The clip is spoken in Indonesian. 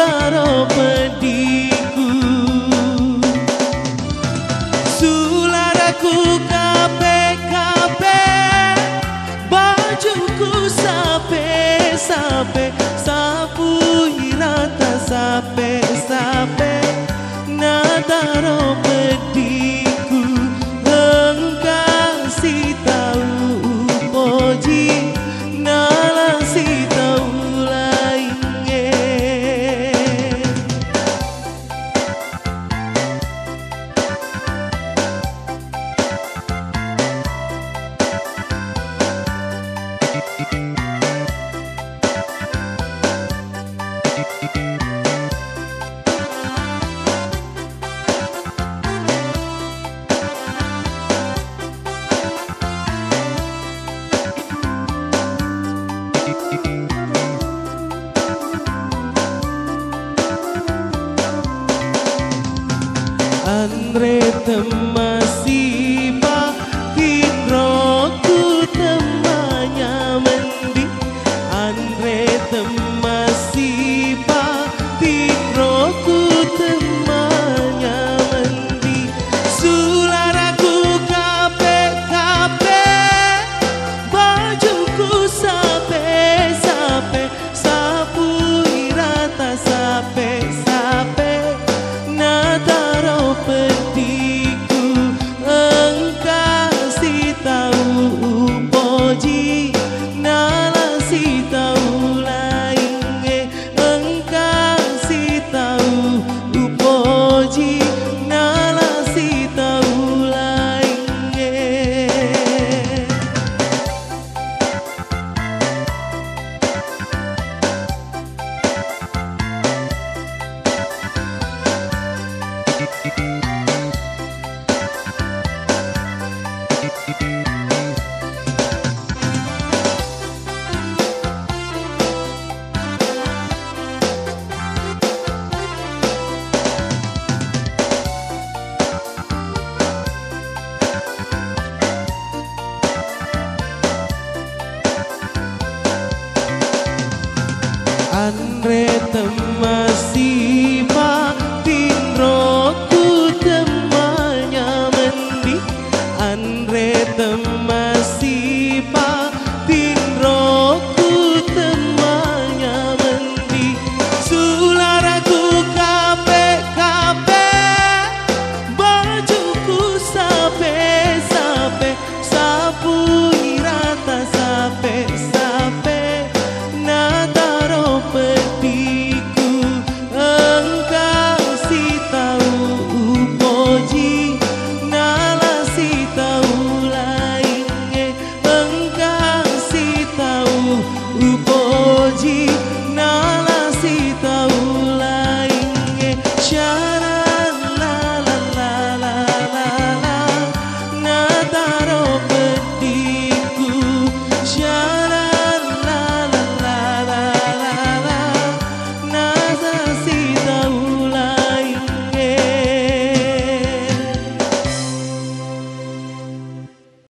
nataro pediku sularaku kape-kape bajuku sape-sape sapu hirata sape-sape nataro pediku engkasi tahu poji nalasi tahu lainnya Andre temasi pakin roku temanya mendi Andre temasi pakin roku temanya mendi sularaku kape-kape bajuku sape-sape sapu hirata sape-sape nataro pediku engkasi tahu poji nalasi tahu lainnya engkasi tahu poji nalasi tahu lainnya Andre temasi